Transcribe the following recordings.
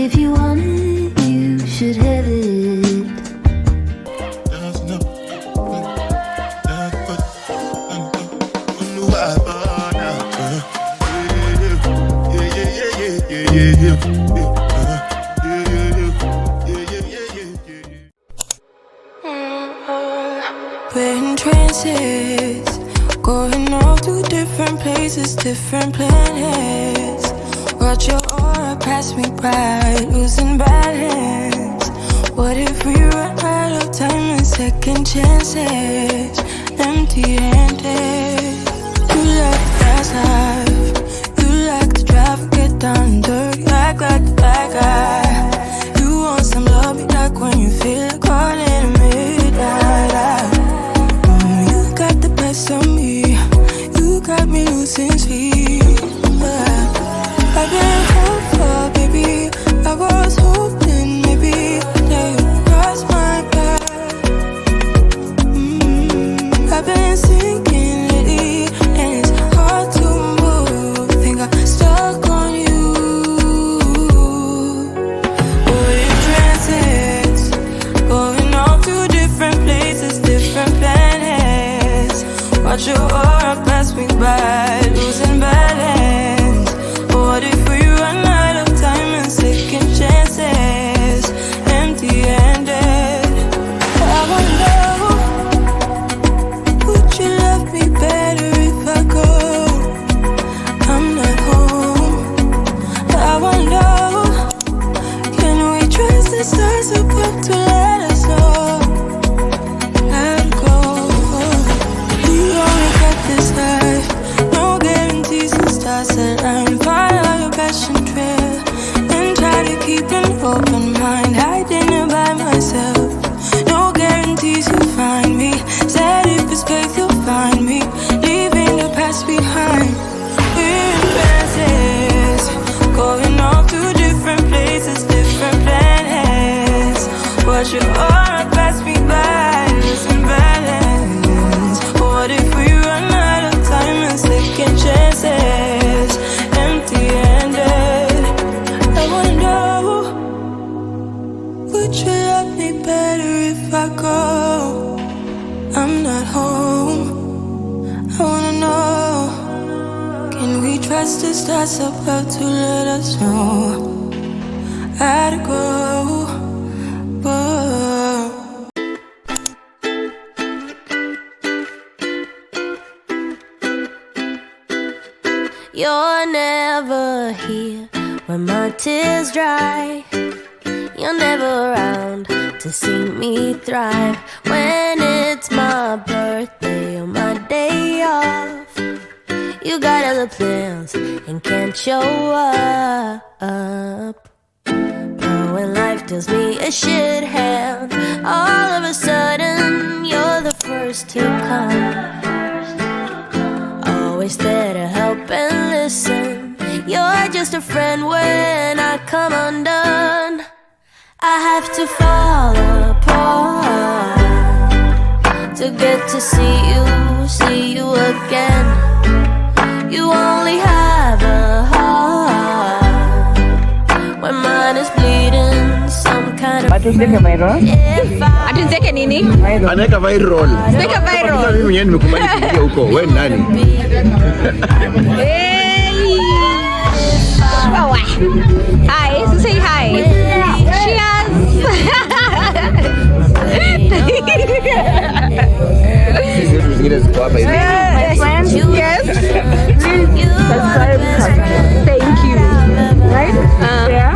If you want it, you should have it. We're in trances, going off to different places, different planets. Watch your aura pass me by, losing balance. What if we run out of time and second chances? Empty-handed. You like the fast life, you like to drive, get down dirty, like the bad guy. You want some love, like when you feel like calling at midnight. You got the best of me, you got me losing sleep. I've been hopeful, baby, I was hoping maybe that you cross my path. I've been sinking lately, and it's hard to move. Think I'm stuck on you. We're in trances, going off to different places, different planets. Watch your aura pass me by, losing balance. What if we run out of time and second chances? Empty-handed. I wonder, would you love me better if I go? I'm not home. I wonder, can we trust the stars above to let us know? Let go. We only got this life, no guarantees and stars that I'm follow your passion trail and try to keep an open mind, hiding by myself. No guarantees you'll find me. Said if it's faith you'll find me, leaving the past behind. We're in trances, going off to different places, different planets. Watch your aura pass me by, losing balance. What if we run out of time and second chances? Empty-handed. I wonder, would you love me better if I go? I'm not home. I wanna know, can we trust the stars above to let us know? I'd go. You're never here when my tears dry. You're never around to see me thrive. When it's my birthday or my day off, you got other plans and can't show up. But when life deals me a shit hand, all of a sudden you're the first to come. Always there to help and listen. You're just a friend when I come undone. I have to fall apart to get to see you again. You only have a heart when mine is bleeding some kind of. Atuzeka viral. Atuzeka nini? Anaweka viral. Zeka viral. Mimi mwenyewe nimekubali kuingia huko. Wewe nani? Hi, so say hi. Cheers. My friends, yes. Subscribe. Thank you. Right? Yeah.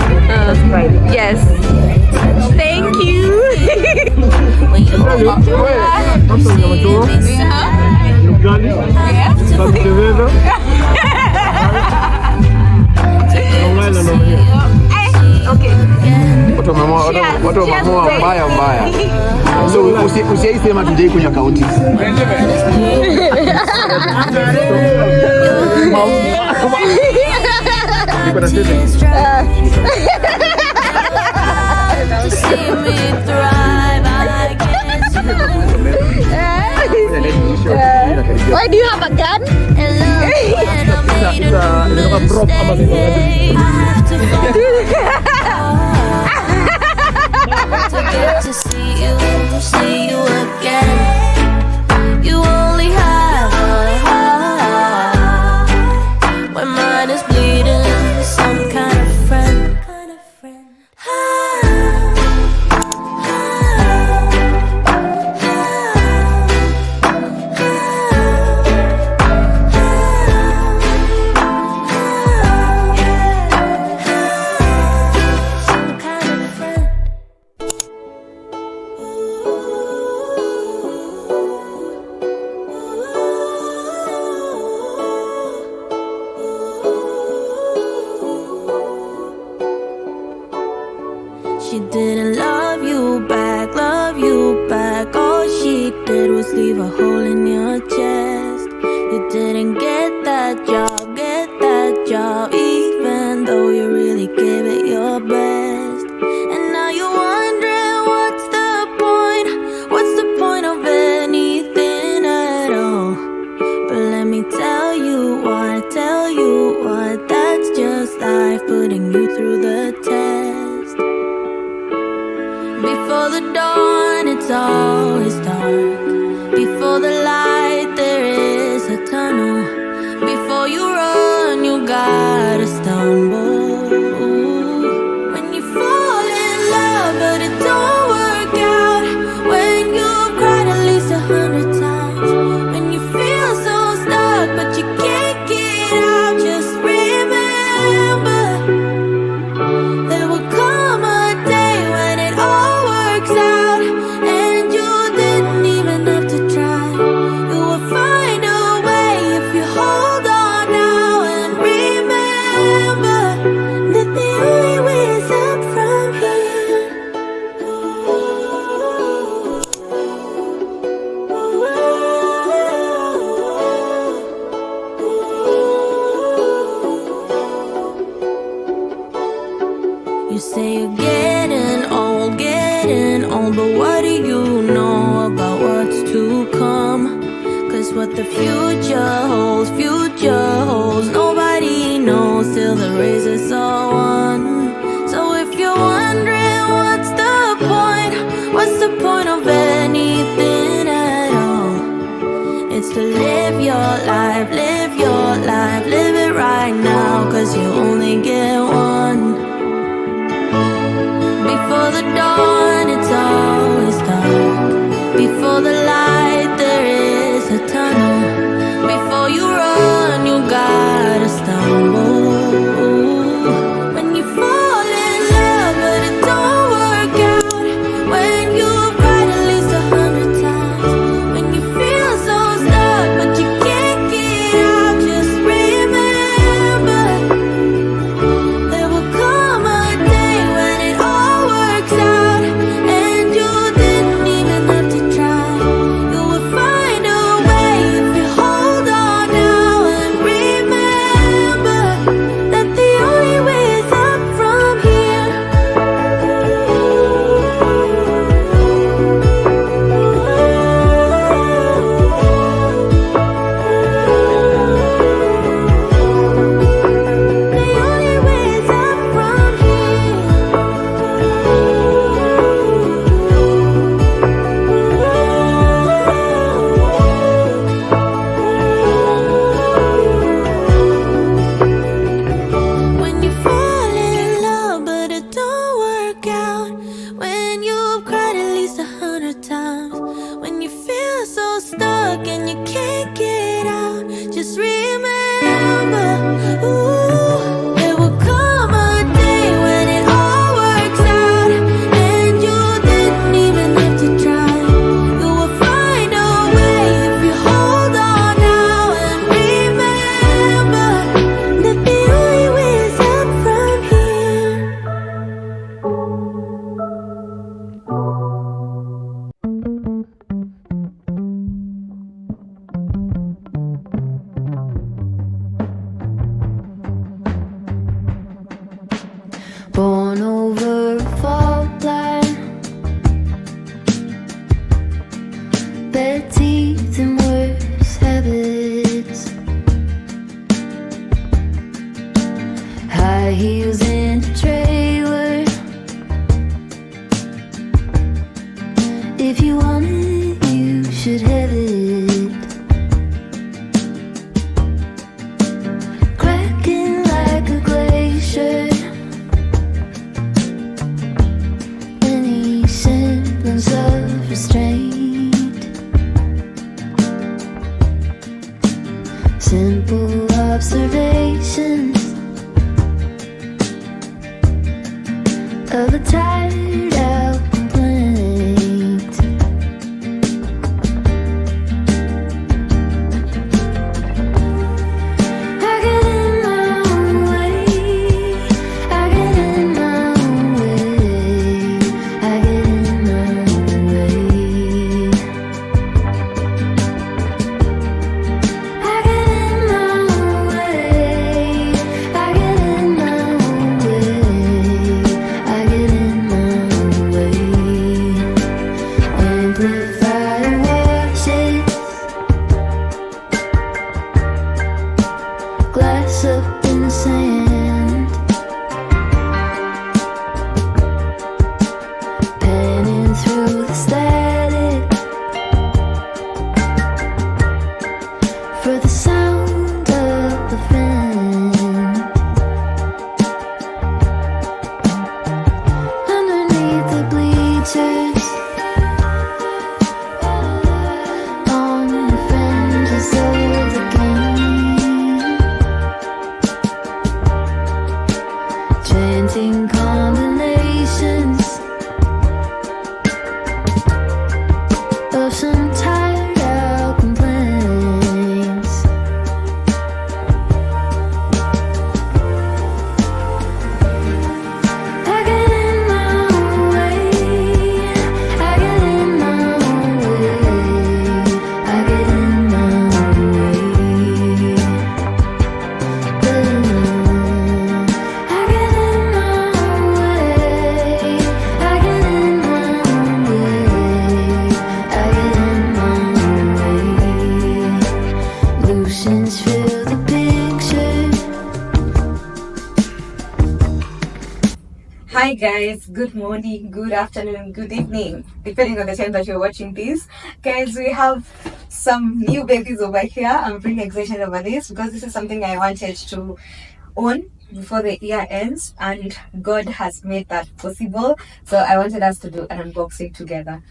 Subscribe. Yes. Thank you. Okay. Watu wamamua mbaya. So usiaisema tujai kwenye akaunti. Niko na sisi. Why do you have a gun? Prop ama She didn't love you back, love you back. All she did was leave a hole in your chest. You didn't get that job, even though you really gave it your best. And now you're wondering what's the point of anything at all. But let me tell you what, that's just life putting you through the test. Before the dawn, it's always dark. Before the light, there is a tunnel. Before you run, you gotta stumble. When you fall in love, but it don't work out. When you've cried at least 100 times. When you feel so stuck, but you can't get out. Just remember, there will come a day when it all works out, and you didn't even have to try. You will find a way if you hold on now, and remember that the only way is up from here. You say you're getting old, but what do you know about what's to come? 'Cause what the future holds, nobody knows till the race is all won. So if you're wondering what's the point of anything at all? It's to live your life, live it right now, 'cause you only get one. Before the dawn, it's always dark. Before the light, there is a tunnel. Before you run, you gotta stumble. When you fall in love, but it don't work out. When you've cried at least 100 times. When you feel so stuck, but you can't get out. Just remember, there will come a day when it all works out, and you didn't even have to try. You will find a way if you hold on now, and remember that the only way is up from here. The only way is up from When you fall in love, but it don't work out. When you've cried at least 100 times. When you feel so stuck and you can't get out. Just remember, ooh, there will come a day when it all works out, and you didn't even have to try. You will find a way if you hold on now, and remember that the only way is up from here. Born over a fault line, bad teeth and worse habits, high heels in a trailer. If you want it, you should have it. Cracking like a glacier. Any semblance of restraint. Simple observations of a tired out complaint. I get in my own way. I get in my own way. guys, good morning, good afternoon, good evening, depending on the time that you're watching this. Guys, we have some new babies over here. I'm really excited over this because this is something I wanted to own before the year ends, and God has made that possible. So I wanted us to do an unboxing together.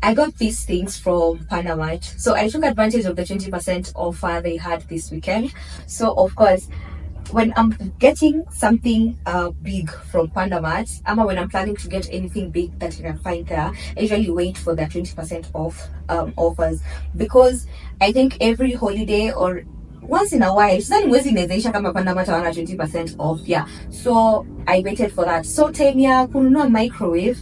I got these things from Panamart. So I took advantage of the 20% offer they had this weekend. So of course, when I'm getting something big from Panamart, when I'm planning to get anything big that you can find there, I usually wait for the 20% off offers, because I think every holiday or once in a while, so mwezi inaisha kama Panamart wana 20% off. Yeah, so I waited for that. So Tanya kununua microwave,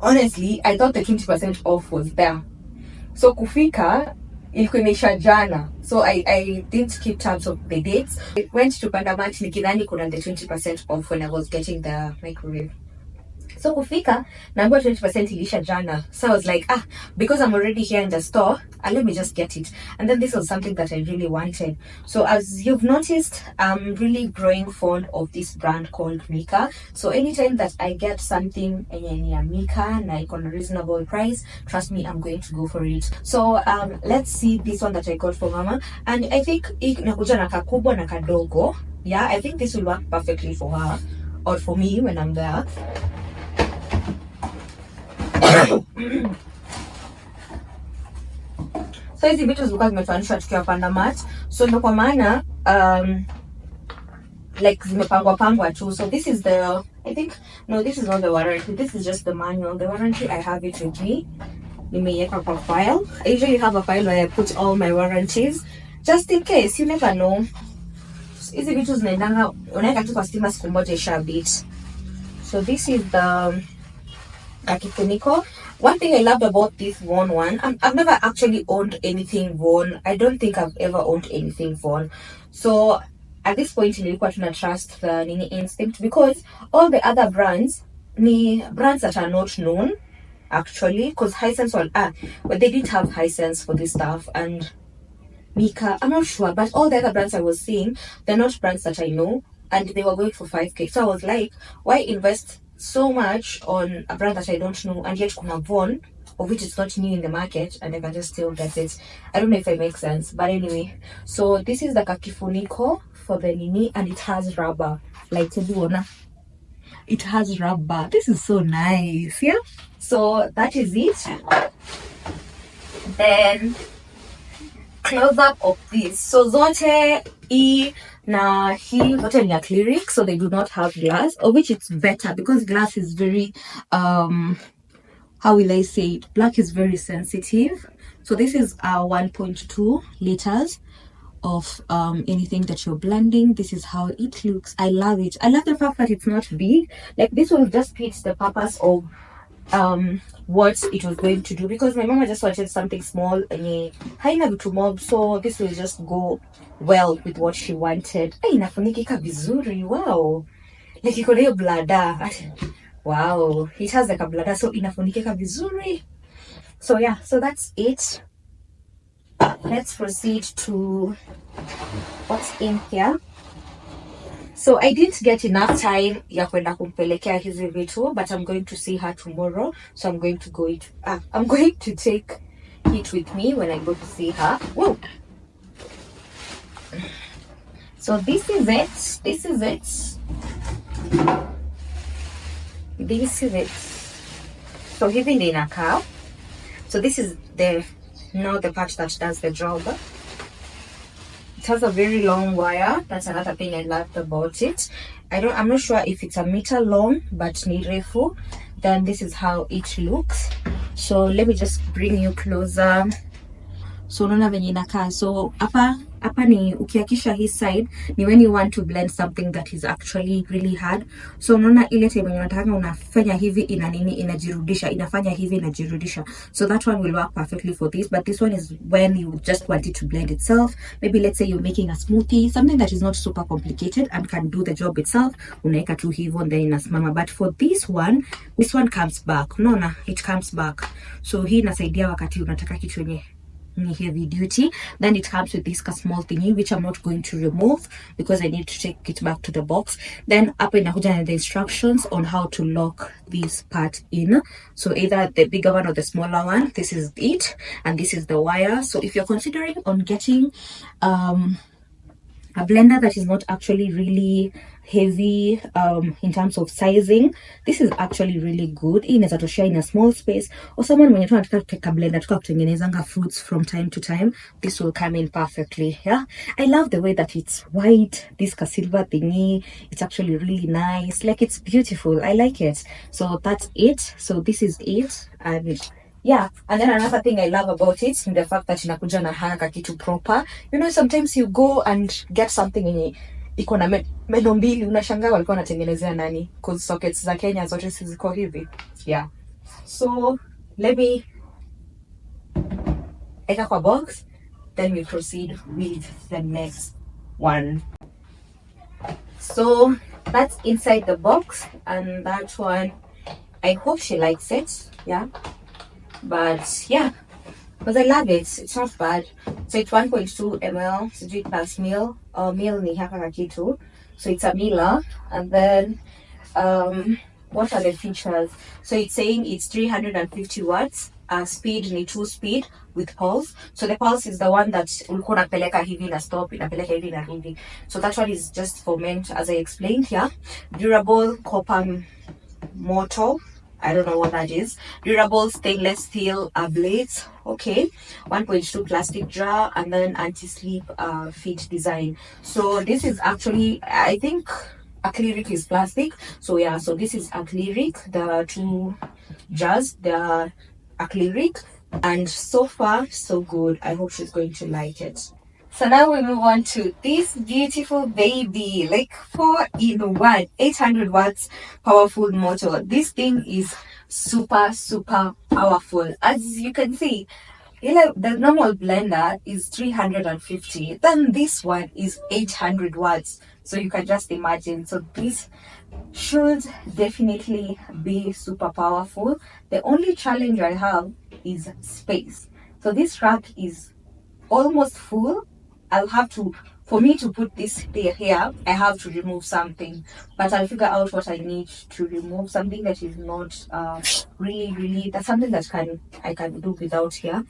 honestly I thought the 20% off was there. So kufika ilikuwa imeisha jana, so I didn't keep tabs of the dates. I went to Panamart nikidhani kuna the 20% off when I was getting the microwave. So kufika naambiwa 20% ilisha jana. So I was like, because I'm already here in the store, let me just get it. And then this was something that I really wanted. So as you've noticed, I'm really growing fond of this brand called Mika. So anytime that I get something near Mika na iko na reasonable price, trust me, I'm going to go for it. So let's see this one that I got for Mama. And I think inakuja na kakubwa na kadogo. Yeah, I think this will work perfectly for her or for me when I'm there. So hizi vitu zilikuwa zimefanishwa tukiwa Panamart, so ndo kwa maana like zimepangwa tu. So this is the, I think, no, this is not the warranty, this is just the manual. The warranty, I have it with me, nimeiweka kwa file. I usually have a file where I put all my warranties just in case, you never know. Hizi vitu zinaendanga unaweka tu kwa stima, siku moja isha bit. So this is the kifuniko. One thing I loved about this Von one, I've never actually owned anything Von. I don't think I've ever owned anything Von. So at this point, nilikuwa tuna trust the Nini instinct, because all the other brands ni brands that are not known actually, because Hisense but they didn't have Hisense for this stuff, and Mika, I'm not sure, but all the other brands I was seeing, they're not brands that I know, and they were going for 5k. So I was like, why invest so much on a brand that I don't know, and yet kuna Von, of which it's not new in the market, and I can just still get it. I don't know if it makes sense, but anyway. So this is the kakifuniko for the Nini, and it has rubber, like it has rubber. This is so nice. Yeah, so that is it. Then close up of this. So zote na hii zote ni acrylic, so they do not have glass, of which it's better, because glass is very how will I say it, black is very sensitive. So this is 1.2 liters of anything that you're blending. This is how it looks. I love it. I love the fact that it's not big. Like, this will just fit the purpose of what it was going to do, because my mama just wanted something small and haina vitu mob, so this will just go well with what she wanted. Inafunikika vizuri. Wow, like iko na hiyo blada. Wow, it has like a blada, so inafunikika vizuri. So yeah, so that's it. Let's proceed to what's in here. So I didn't get enough time ya kwenda kumpelekea hizi vitu, but I'm going to see her tomorrow. So I'm going to take it with me when I go to see her. Whoa. So this is it. This is it. So hivi ndio inakaa. So this is the part that does the job. It has a very long wire. That's another thing I loved about it. I'm not sure if it's a meter long, but ni refu. Then this is how it looks. So let me just bring you closer. So unaona venye inakaa. So hapa ni ukiakisha hii side ni when you want to blend something that is actually really hard. So unaona ile time unataka unafanya hivi inajirudisha, inafanya hivi inajirudisha. So that one will work perfectly for this, but this one is when you just want it to blend itself. Maybe let's say you're making a smoothie, something that is not super complicated and can do the job itself. Unaeka tu hivyo and then inasimama. But for this one comes back. Unaona, it comes back. So hii inasaidia wakati unataka kitu yenye heavy duty. Then it comes with this small thingy which I'm not going to remove because I need to take it back to the box. Then hapa inakuja na the instructions on how to lock this part in. So either the bigger one or the smaller one. This is it, and this is the wire. So if you're considering on getting a blender that is not actually really heavy in terms of sizing, this is actually really good. Hii inaweza toshea in a small space, or someone mwenye tu anataka kuteka blender tuka kutengenezanga fruits from time to time, this will come in perfectly. Yeah, I love the way that it's white, this silver thingy. It's actually really nice, like it's beautiful. I like it. So that's it. So this is it. And yeah, and then another thing I love about it is the fact that inakuja na haka kitu proper. You know, sometimes you go and get something yenye iko na meno mbili, unashangaa walikuwa wanatengenezea nani, cause sockets za Kenya zote ziko hivi. Yeah, so let me eka kwa box, then we proceed with the next one. So that's inside the box, and that one, I hope she likes it. Yeah, but yeah, because I love it. It's not bad. So it's 1.2 ml, sijui plus meal, or meal ni haka kakitu. So it's a mealer. And then what are the features? So it's saying it's 350 watts. Speed ni 2 speed with pulse. So the pulse is the one that ulikuwa unapeleka hivi na stop, inapeleka hivi na hivi. So that one is just for men, as I explained. Yeah, durable copper motor. I don't know what that is. Durable stainless steel blades. Okay, 1.2 plastic jar, and then anti-slip fit design. So this is actually, I think acrylic is plastic. So yeah, so this is acrylic. The two jars, they're acrylic, and so far so good. I hope she's going to like it. So now we move on to this beautiful baby, like 4-in-1, 800 watts powerful motor. This thing is super powerful. As you can see, the normal blender is 350, then this one is 800 watts. So you can just imagine. So this should definitely be super powerful. The only challenge I have is space. So this rack is almost full. I'll have to, for me to put this here, I have to remove something, but I'll figure out what I need to remove, something that is not really, that's something that I can do without here.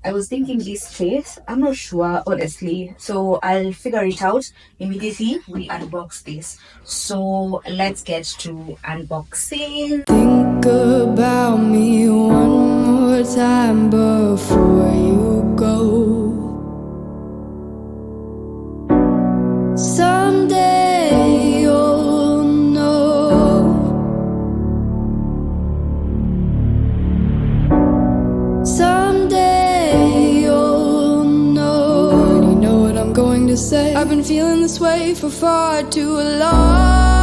I was thinking this trays, I'm not sure honestly, so I'll figure it out immediately we unbox this. So let's get to unboxing. Think about me one more time before you go. Someday you'll know. Someday you'll know. Already know what I'm going to say. I've been feeling this way for far too long.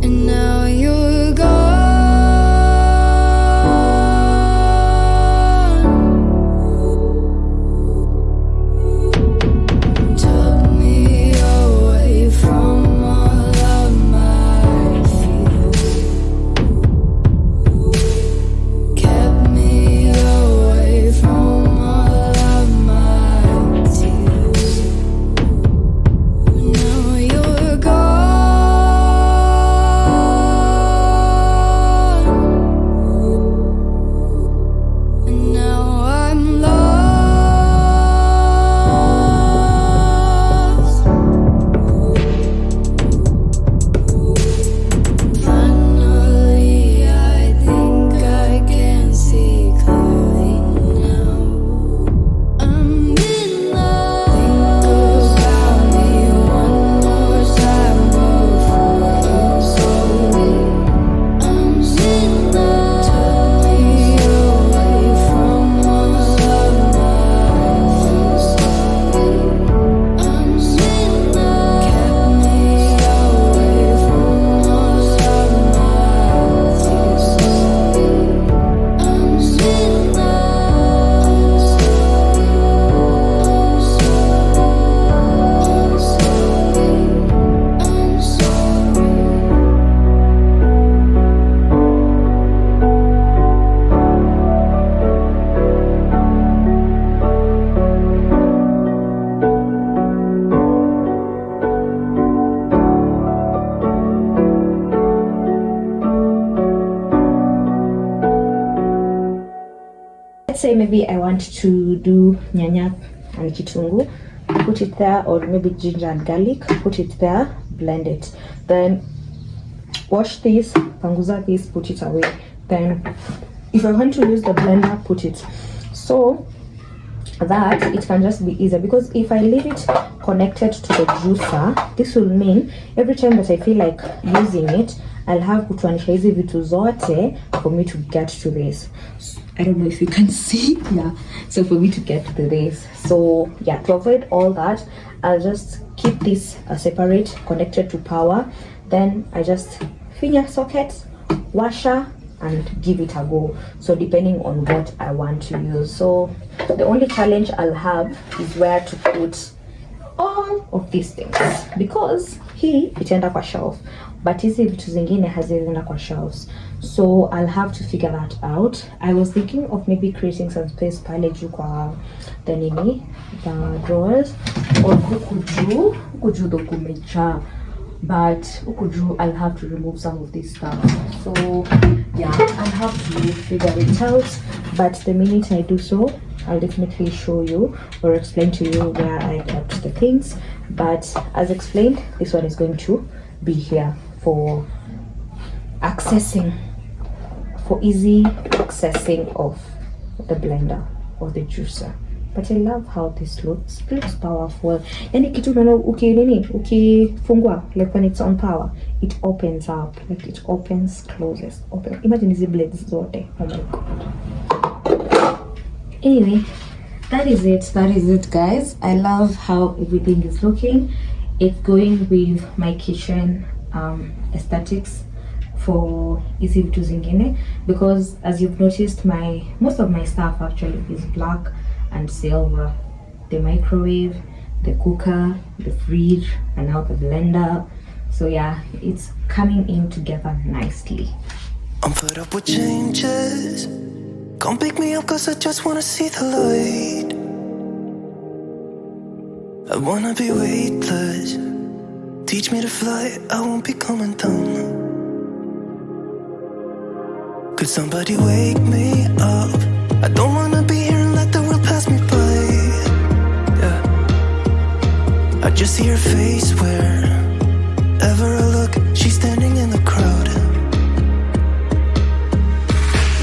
And now you're gone. Kept me away from all of my let's say maybe I want to do nyanya and kitungu, put it there, or maybe ginger and garlic, put it there, blend it, then wash this, panguza this, put it away. Then if I want to use the blender, put it so that it can just be easier, because if I leave it connected to the juicer, this will mean every time that I feel like using it, I'll have kutuanisha hizi vitu zote for me to get to this. I don't know if you can see. Yeah, so for me to get to this, so yeah, to avoid all that, I'll just keep this separate, connected to power. Then I just finger socket, washer, and give it a go. So depending on what I want to use. So the only challenge I'll have is where to put all of these things, because hii itaenda kwa shelf, but hizi vitu zingine hazienda kwa shelves. So I'll have to figure that out. I was thinking of maybe creating some space pale juu kwa the nini, the drawers, or huku juu ndo kumejaa, but huku juu I'll have to remove some of this stuff. So yeah, I'll have to figure it out, but the minute I do so, I'll definitely show you or explain to you where I kept the things. But as explained, this one is going to be here for accessing, for easy accessing of the blender or the juicer. But I love how this looks. It looks powerful. Yani kitu unaona ukifungua, like when it's on power, it opens up, like it opens, closes, open. Imagine these blades zote. Oh my god. Anyway, that is it guys. I love how everything is looking. It's going with my kitchen aesthetics for easy vitu zingine, because as you've noticed, most of my stuff actually is black and silver. The microwave, the cooker, the fridge, and now the blender. So yeah, it's coming in together nicely. I'm fed up with changes. Come pick me up, cause I just wanna see the light. I wanna be weightless. Teach me to fly, I won't be coming down. Could somebody wake me up? I don't wanna be here and let the world pass me by. Yeah, I just see her face wherever I look. She's standing in the crowd.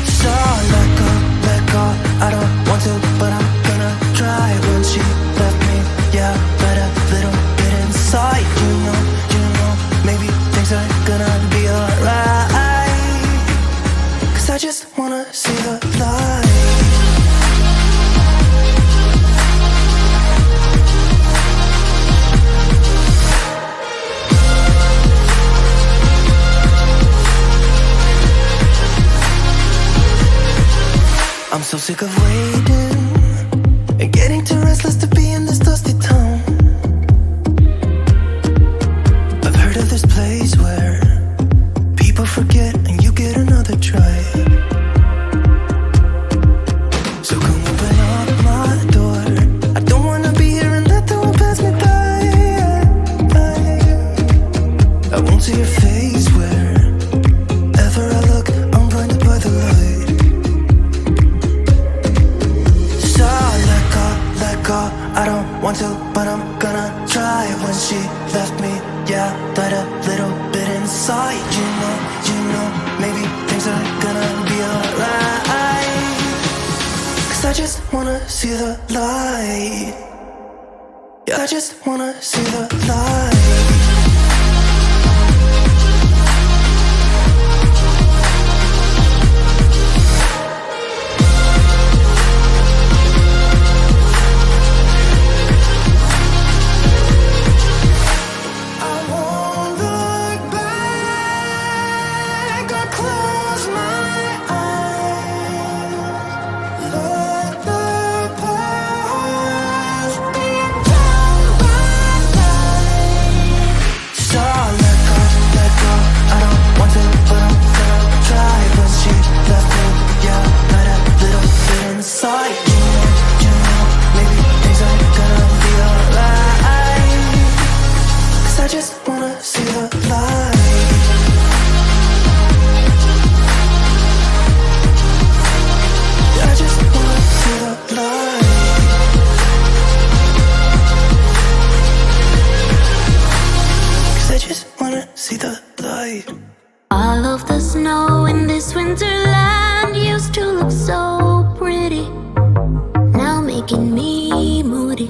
So let go, I don't want to, but I'm gonna try. When she left me, yeah, but a little bit inside. You know, maybe things are gonna be alright. Cause I just wanna see the light. I'm so sick of waiting and getting too restless to be in this dusty town. I've heard of this place where people forget and you get another try. So come open up my door. I don't wanna be here and let the world pass me by. I won't see your face wherever I look. I'm blinded by the light. I don't want to, but I'm gonna try. When she left me, yeah, died a little bit inside. You know, maybe things are gonna be alright. Cause I just wanna see the light. Yeah, I just wanna see the light. I just wanna see the light. All of the snow in this winterland used to look so pretty, now making me moody.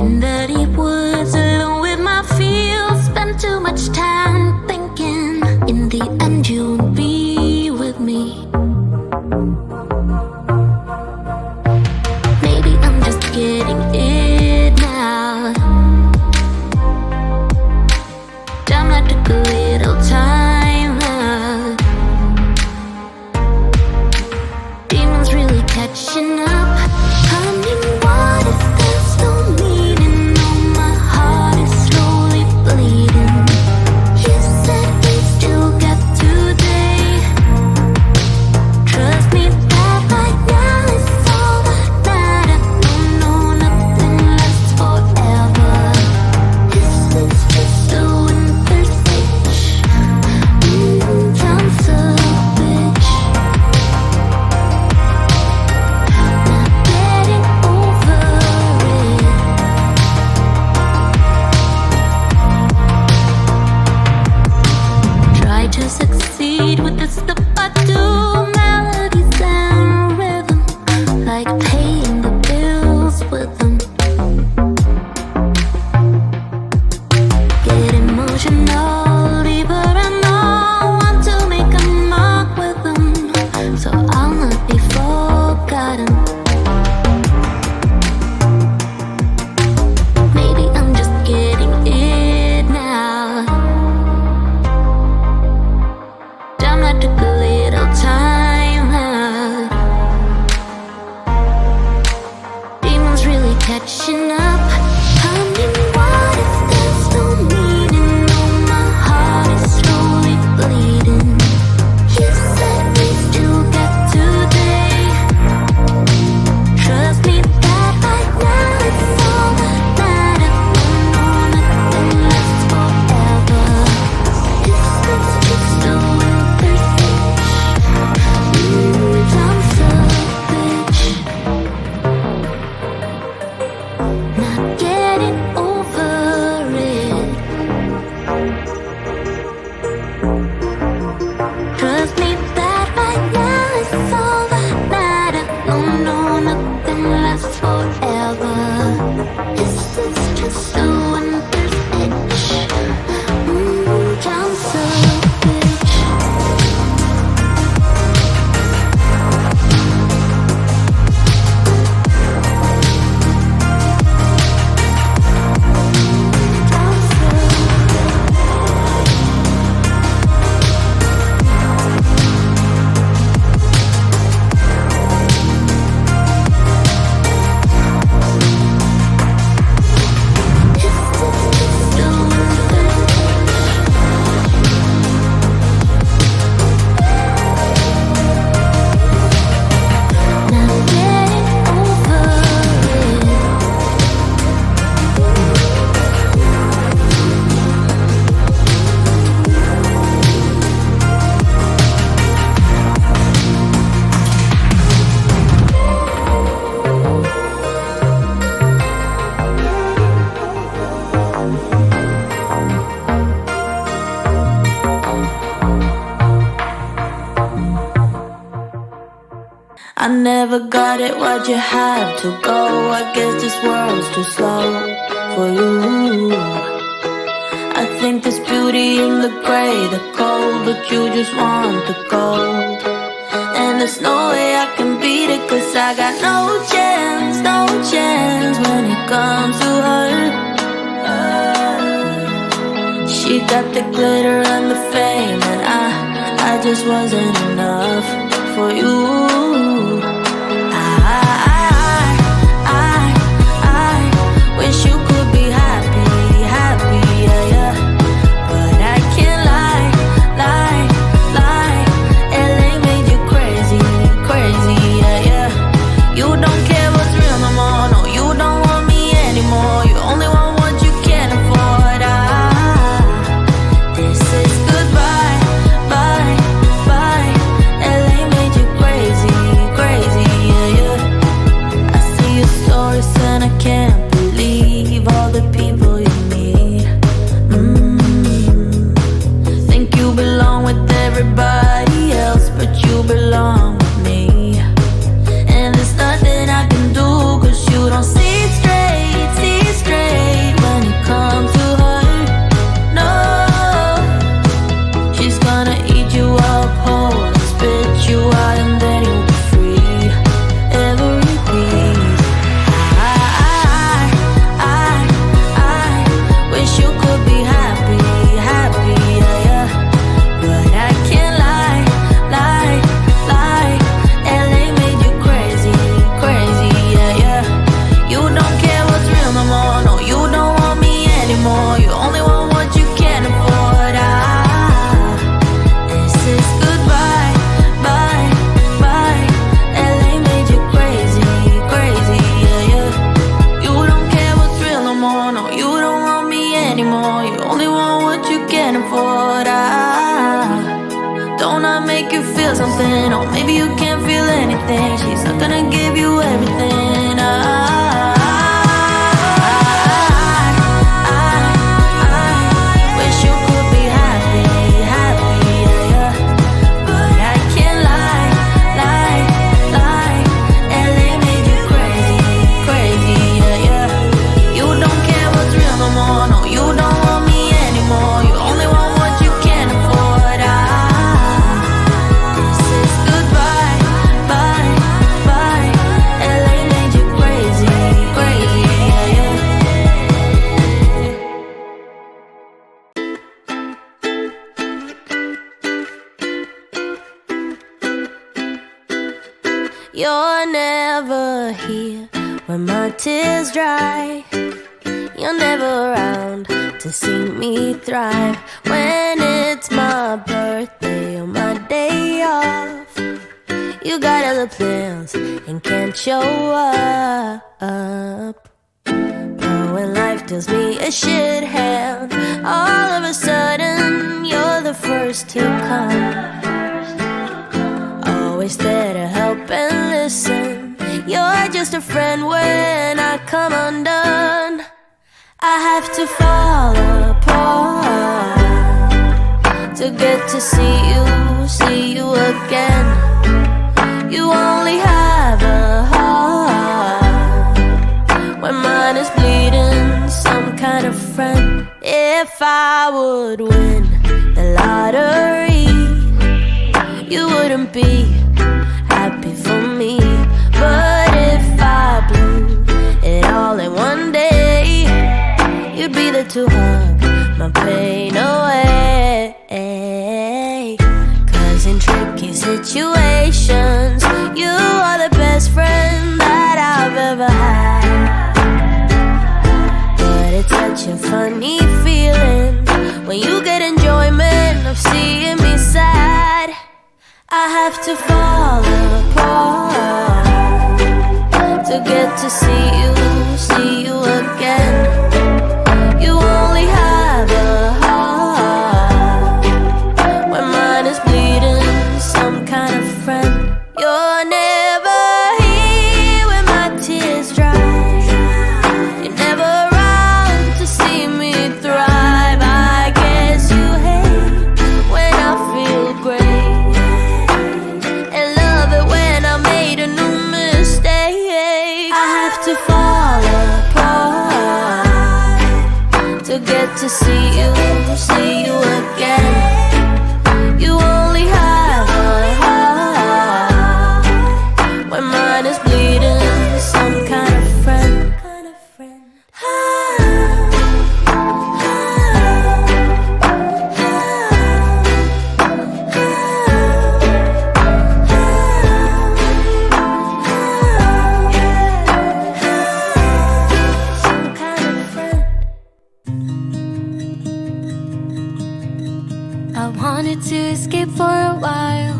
In the deep woods, alone with my feels, spent too much time thinking. In the end, you'll be with me. Maybe I'm just getting it now. Damn, I took a little time out. Demons really catching up. I mean, what if there's no meaning? Oh, my heart is slowly bleeding. You said we still got today. Trust me that right now is all that matters. No, nothing lasts forever. This is just a winter stage. I'm so bitch. Not getting over it. Try to succeed with the stuff I do, melodies and rhythm, like paying the bills with them. Get emotional, deeper and all, want to make a mark with them, so I'll not be forgotten. Maybe I'm just getting it now. Damn, I took a little time out. Demons really catching up. I mean, what if there's no meaning? Oh, my heart is slowly bleeding. You said we still got today. Trust me that right now it's all that matters. No, nothing lasts forever. This is just a winter stage. I'm so bitch. Not getting over it. Trust me that right now is all that matters. No, nothing lasts forever. This is just a winter stage. I'm so bitch. Not getting over it. I never got it, why'd you have to go? I guess this world's too slow for you. I think there's beauty in the gray, the cold, but you just want the gold. And there's no way I can beat it, cause I got no chance when it comes to her. She got the glitter and the fame, and I just wasn't enough for you. I wish you could be happy, yeah, yeah. But I can't lie. LA made you crazy, yeah, yeah. You don't care what's real no more, no, you don't want me anymore. You only want what you can't afford. This is goodbye, bye. LA made you crazy, yeah, yeah. I see your stories and I can't believe all the people You're never here when my tears dry. You're never around to see me thrive. When it's my birthday or my day off, you got other plans and can't show up. But when life deals me a shit hand, all of a sudden you're the first to come. Always there to help and listen. You're just a friend when I come undone. I have to fall apart to get to see you again. You only have a heart when mine is bleeding. Some kind of friend. If I would win the lottery, you wouldn't be happy for me. But if I blew it all in one day, you'd be there to hug my pain away. Cause in tricky situations, you are the best friend that I've ever had. But it's such a funny feeling when you get enjoyment of seeing me sad. I have to fall apart to get to see you again. You only have a heart when mine is bleeding. Some kind of friend. You're never here when my tears dry. You're never around to see me thrive. I guess you hate when I feel great and love it when I made a new mistake. I have to fall apart to get to see you again. You only have a heart when mine is bleeding. Some kind of friend. Some kind of friend. I wanted to escape for a while.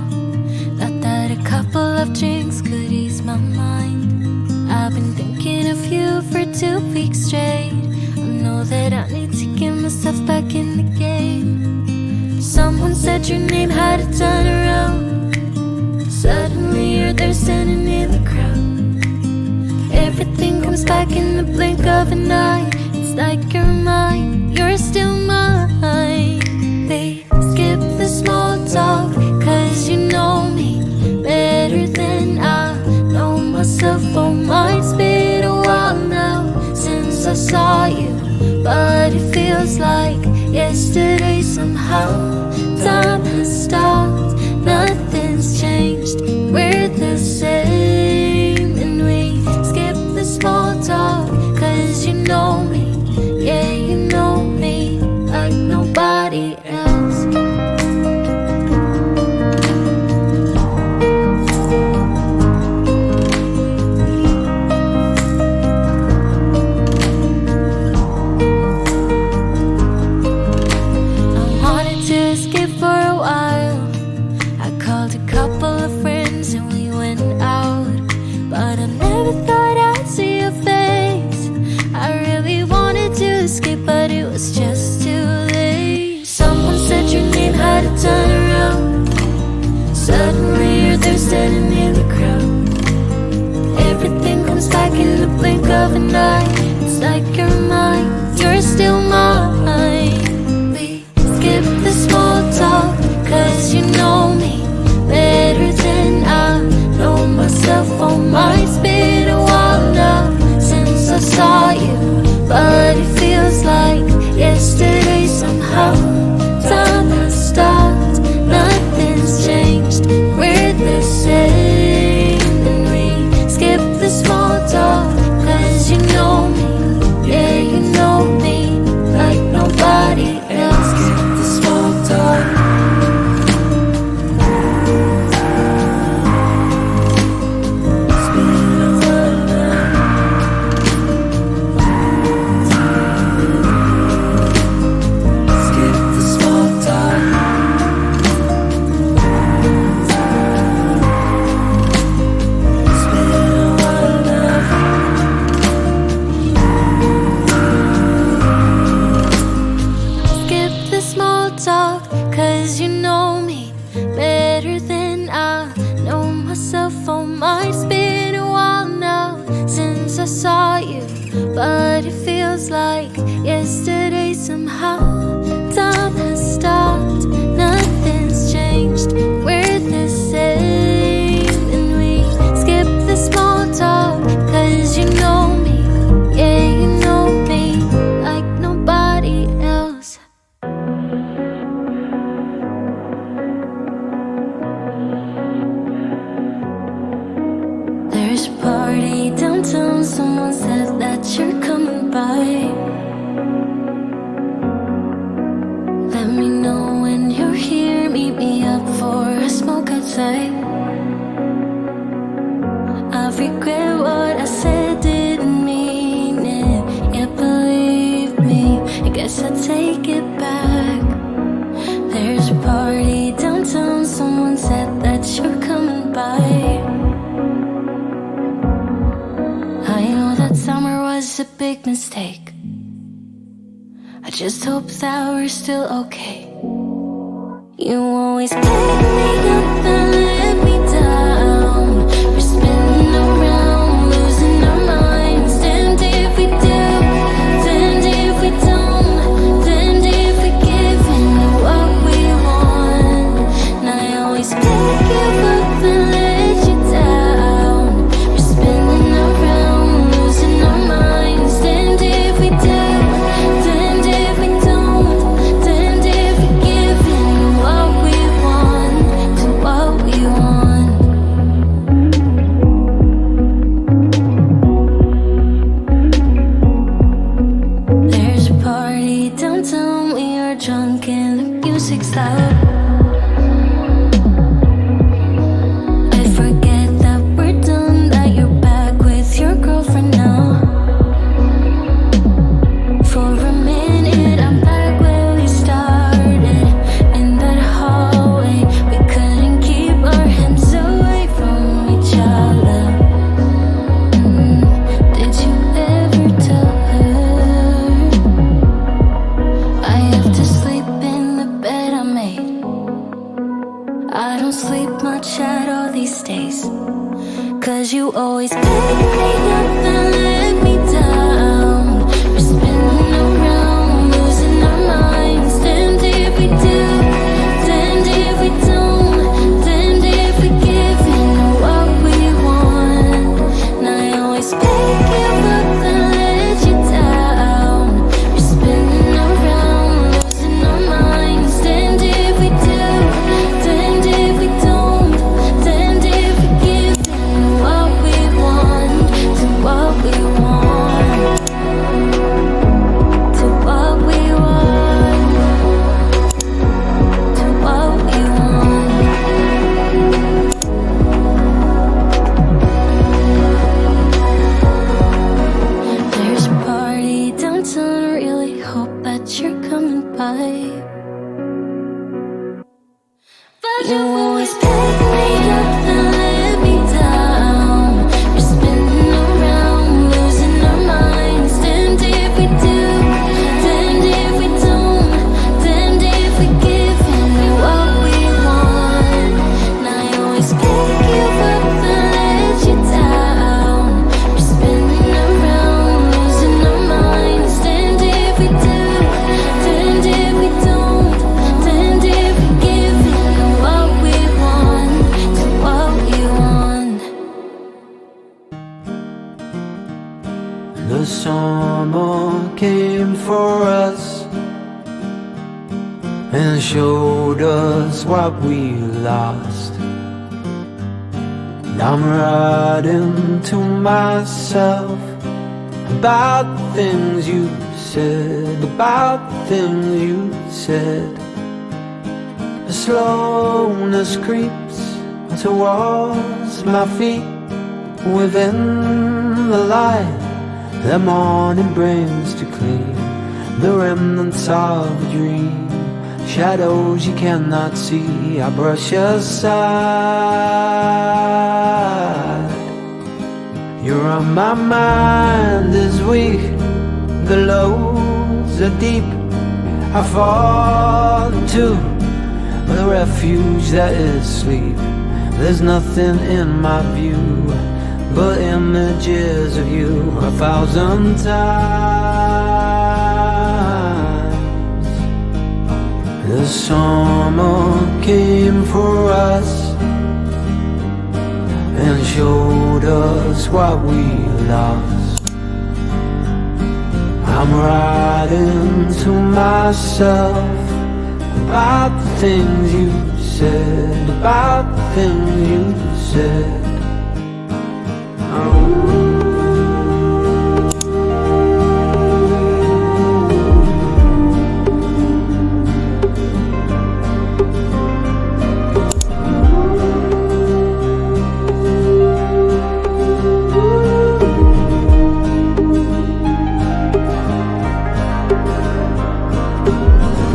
Thought that a couple of drinks could ease my mind. I've been thinking of you for 2 weeks straight. I know that I need to get myself back in the game. Someone said your name had a turn around. Suddenly you're there standing in the crowd. Everything comes back in the blink of an eye. It's like you're mine, you're still mine. They skip the small talk, cause you know me better than I know myself. Oh, mine's been a while now since I saw you, but it feels like yesterday somehow. Time has stopped, nothing's changed, we're the same. And we skip the small talk, cause you know me, yeah, you know me like nobody else. I wanted to you, but it feels like yesterday somehow. Time has stopped, nothing's changed. We're the same, and we skip the small talk, 'cause you know me, yeah, you know me like nobody else. There's a party downtown, someone said that you're coming by. Let me know when you're here, meet me up for a smoke outside. I regret what I said, didn't mean it. Yeah, believe me, I guess I'll take it back. There's a party downtown, someone said that you're coming by. I know that summer was a big mistake. I just hope that we're still okay. You always pick me up and let me down. We're spinning around, losing our minds. Damned if we do, damned if we don't, damned if we give in to what we want. And I always pick you up and let you down. We're spinning around, losing our minds. Damned if we do, damned if we don't, damned if we give in to what we want, to what we want. There's a party downtown, we are drunk and the music's loud. I forget that we're done, that you're back with your girlfriend now. For a minute, I'm back where we started, in that hallway. We couldn't keep our hands away from each other. Did you ever tell her? I have to sleep in the bed I made. I don't sleep much at all these days, 'cause you always pick me up and let me down. We're spinning around, losing our minds. Damned if we do, damned if we don't, damned if we give in to what we want. And I always pick you up and let you down. We're spinning around, losing our minds. Damned if we do, damned if we don't, damned if we give in to what we want, to what we want, to what we want, to what we want. There's a party downtown, I really hope that you're coming by. But you always pick me up and let me down. We're spinning around, losing our minds. Damned if we do, damned if we don't, damned if we give in to what we want. And I always pick you up and let you down. We're spinning around, losing our minds. Damned if we do, damned if we don't, damned if we give in to what we want, to what we want. The summer came for us and showed us what we lost. And I'm writing to myself about the things you said, about the things you said. The slowness creeps towards my feet within the light the morning brings to clean the remnants of a dream. Shadows you cannot see, I brush aside. You're on my mind this week. The lows are deep, I fall into the refuge that is sleep. There's nothing in my view, but images of you 1,000 times. The summer came for us and showed us what we lost. I'm writing to myself about the things you said, about the things you said.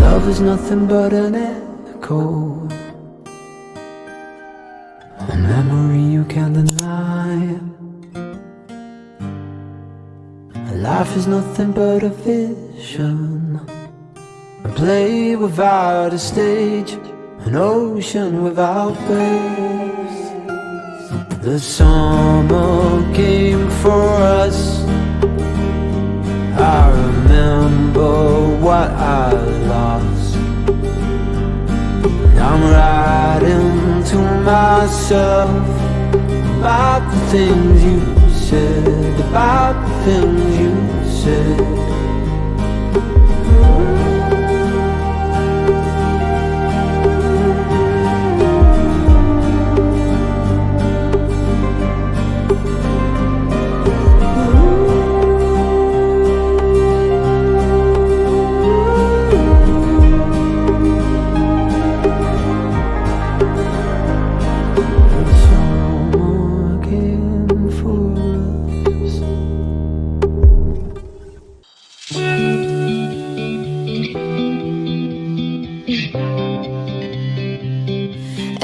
Love is nothing but an echo, a memory you can't deny. Life is nothing but a vision, a play without a stage, an ocean without waves. The summer came for us. I remember what I lost. I'm writing to myself about the things you said, about the things you said.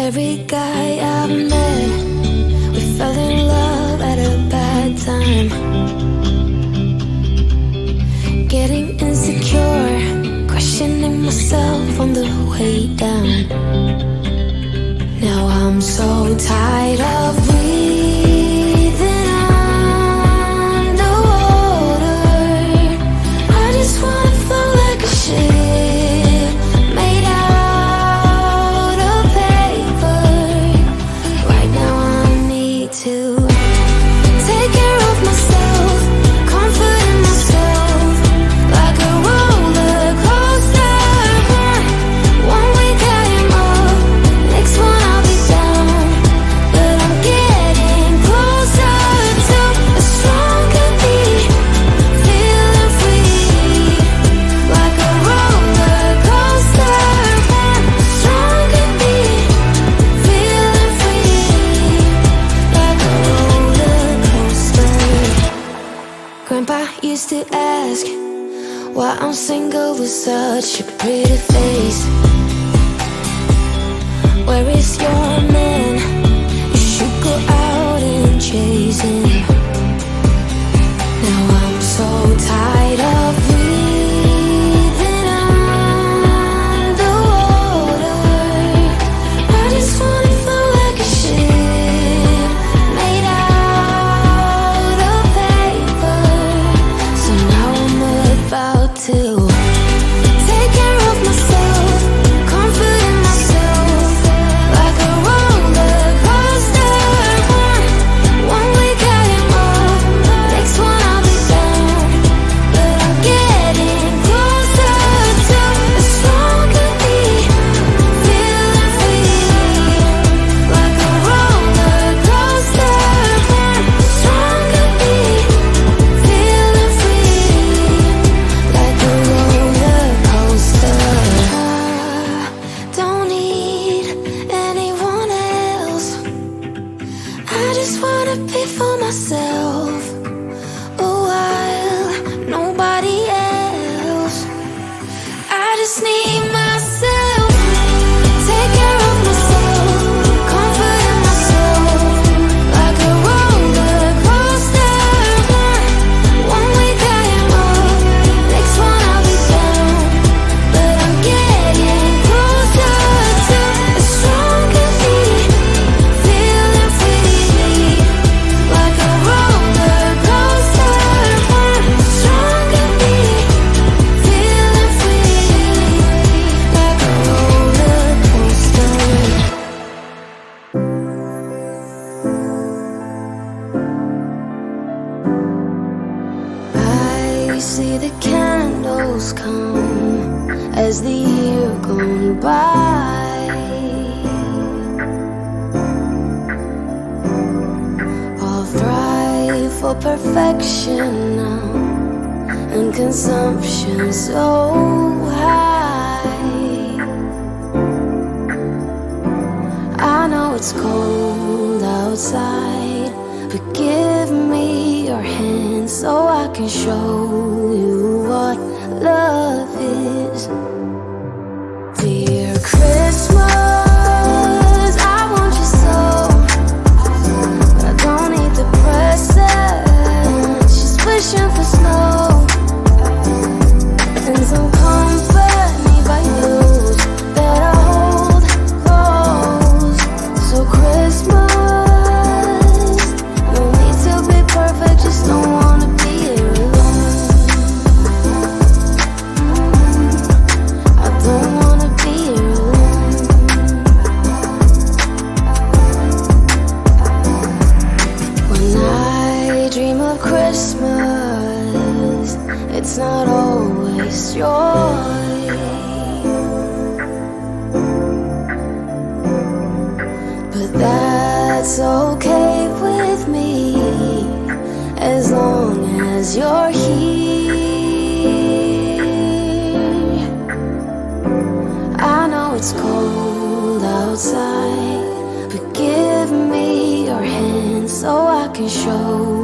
Every guy I've met, we fell in love at a bad time. Getting insecure, questioning myself on the way down. Now I'm so tired of breathing underwater. I just wanna float like a ship made out of paper. Right now I need to take care of myself, comfort in myself, like a roller coaster. One week I am up, next one I'll be down. But I'm getting closer to a stronger me, feeling free, like a roller coaster. Stronger me, feeling free, like a roller coaster. Grandpa used to ask why I'm single with such a pretty face. Where is your man? You should go out and chase him. Now I'm so tired of breathing underwater. I just wanna float like a ship made out of paper. So now I'm about to take care of myself, comfort in myself, like a roller coaster. One week I am up, next one I'll be down. But I'm getting closer to a stronger me, feeling free, like a roller coaster. Stronger me, feeling free, like a roller coaster. We see the candles come as the year gone by. All thrive for perfection now, and consumption so high. I know it's cold outside, but give me your hand so I can show you what love is. Dear Christmas, I want you so, but I don't need the present. She's wishing for snow and some company by news that I hold close. So Christmas, no need to be perfect, just don't wanna be here alone. I don't wanna be here alone. When I dream of Christmas, it's not always joy. But that's okay with me, as long as you're here. I know it's cold outside, but give me your hand so I can show